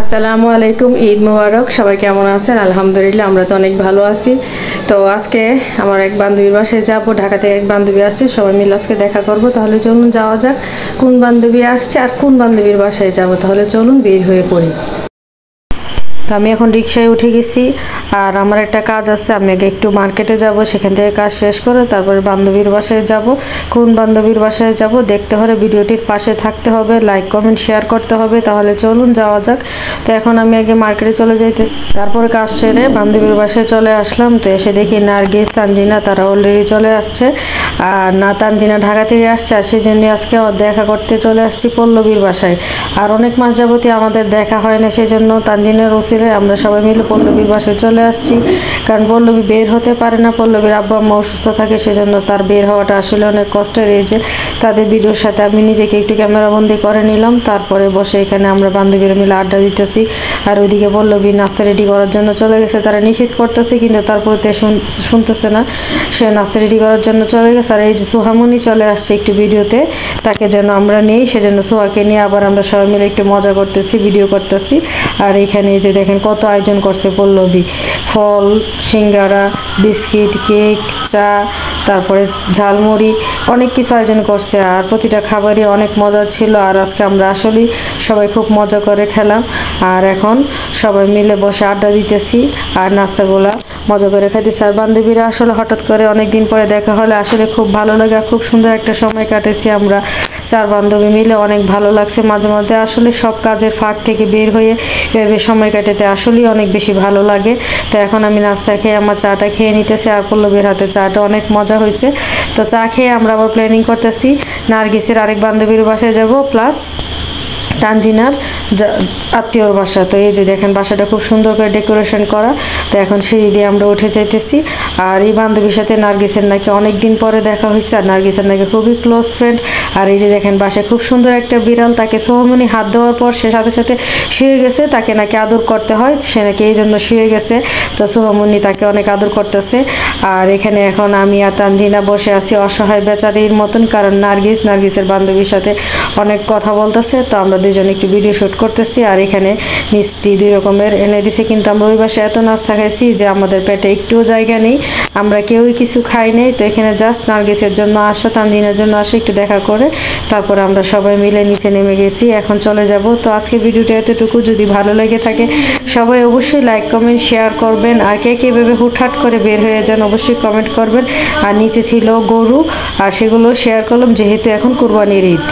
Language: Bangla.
আসসালামু আলাইকুম, ঈদ মোবারক। সবাই কেমন আছেন? আলহামদুলিল্লাহ, আমরা তো অনেক ভালো আছি। তো আজকে আমার এক বান্ধবীর বাসায় যাবো। ঢাকা থেকে এক বান্ধবী আসছে, সবাই মিলে আজকে দেখা করব। তাহলে চলুন যাওয়া যাক। কোন বান্ধবী আসছে আর কোন বান্ধবীর বাসায় যাব, তাহলে চলুন বের হয়ে পড়ি। তো আমি এখন রিক্সায় উঠে গেছি, আর আমার একটা কাজ আছে, আমি আগে একটু মার্কেটে যাব, সেখান থেকে কাজ শেষ করে তারপরে বান্ধবীর বাসায় যাব। কোন বান্ধবীর বাসায় যাব দেখতে হলে ভিডিওটির পাশে থাকতে হবে, লাইক কমেন্ট শেয়ার করতে হবে। তাহলে চলুন যাওয়া যাক। তো এখন আমি আগে মার্কেটে চলে যাইতেছি, তারপরে কাজ সেরে বান্ধবীর বাসায় চলে আসলাম। তো এসে দেখি নার্গিস, তানজিনা তারা অলরেডি চলে আসছে। আর না, তানজিনা ঢাকা থেকে আসছে, আর সেই জন্য আজকে দেখা করতে চলে আসছি পল্লবীর বাসায়। আর অনেক মাস যাবতীয় আমাদের দেখা হয় না, সেই জন্য তানজিনার আমরা সবাই মিলে পল্লবীর বাসায় চলে আসছি। কারণ পল্লবী বের হতে পারে না, পল্লবীর আব্বা আম্মা অসুস্থ থাকে, সেজন্য তার বের হওয়াটা আসলে অনেক কষ্টের। এই যে তাদের ভিডিওর সাথে আমি নিজেকে একটু ক্যামেরাবন্দি করে নিলাম। তারপরে বসে এখানে আমরা বান্ধবীরা মিলে আড্ডা দিতেছি। আর ওইদিকে পল্লবী নাস্তা রেডি করার জন্য চলে গেছে। তারা নিষেধ করতেছে, কিন্তু তারপরে শুনতেছে না, সে নাস্তা রেডি করার জন্য চলে গেছে। আর এই যে সোহামনি চলে আসছে একটু ভিডিওতে, তাকে যেন আমরা নেই, সেজন্য সোহাকে নিয়ে আবার আমরা সবাই মিলে একটু মজা করতেছি, ভিডিও করতেছি। আর এখানে যে দেখেন কত আয়োজন করছে পল্লবী, ফল, সিঙ্গারা, বিস্কিট, কেক, চা, তারপরে ঝালমুড়ি, অনেক কিছু আয়োজন করছে। আর প্রতিটা খাবারই অনেক মজার ছিল। আর আজকে আমরা আসলেই সবাই খুব মজা করে খেলাম। আর এখন সবাই মিলে বসে আড্ডা দিতেছি আর নাস্তাগুলা মজা করে খাইতেছি। আর বান্ধবীরা আসলে হঠাৎ করে অনেক দিন পরে দেখা হলে আসলে খুব ভালো লাগে, খুব সুন্দর একটা সময় কাটেছি আমরা চার বান্ধবী মিলে। অনেক ভালো লাগছে। মাঝে মধ্যে আসলে সব কাজের ফাঁক থেকে বের হয়ে এভাবে সময় কাটাতে আসলেই অনেক বেশি ভালো লাগে। তো এখন আমি নাস্তা খেয়ে আমার চাটা খেয়ে নিতেছি, আর পল্লবীর হাতে চাটা অনেক মজা হয়েছে। তো চা খেয়ে আমরা আবার প্ল্যানিং করতেছি নার্গিসের আরেক বান্ধবীর বাসায় যাব, প্লাস তানজিনার আত্মীয়র বাসা। তো এই যে দেখেন বাসাটা খুব সুন্দর করে ডেকোরেশন করা। তো এখন সিঁড়ি দিয়ে আমরা উঠে যাইতেছি। আর এই বান্ধবীর সাথে নার্গিসের নাকি অনেক দিন পরে দেখা হয়েছে, আর নার্গিসের নাকি খুবই ক্লোজ ফ্রেন্ড। আর এই যে দেখেন বাসায় খুব সুন্দর একটা বিড়াল, তাকে সোহামনি হাত দেওয়ার পর সে সাথে সাথে শুয়ে গেছে। তাকে নাকি আদর করতে হয়, সে নাকি এই জন্য শুয়ে গেছে। তো সোহামনি তাকে অনেক আদর করতেছে। আর এখানে এখন আমি আর তানজিনা বসে আছি অসহায় বেচারির মতন, কারণ নার্গিসের বান্ধবীর সাথে অনেক কথা বলতেছে। তো আমরা দুজন একটু ভিডিও শ্যুট করতেছি। আর এখানে মিষ্টি দুই রকমের এনে দিছে, কিন্তু আমরা ওই বাসায় এত নাস্তা খাইছি যে আমাদের পেটে একটুও জায়গা নেই, আমরা কেউই কিছু খাই নাই। তো এখানে জাস্ট নার্গিসের জন্য আসা, তানজিনের জন্য আসা, একটু দেখা করে তারপরে আমরা সবাই মিলে নিচে নেমে গেছি, এখন চলে যাব। তো আজকের ভিডিওটা এতটুকু। যদি ভালো লেগে থাকে সবাই অবশ্যই লাইক কমেন্ট শেয়ার করবেন। আর কে কে ভেবে হুটহাট করে বের হয়ে যান অবশ্যই কমেন্ট করবেন। আর নিচে ছিল গরু, আর সেগুলো শেয়ার করলাম যেহেতু এখন কুরবানির ঈদ।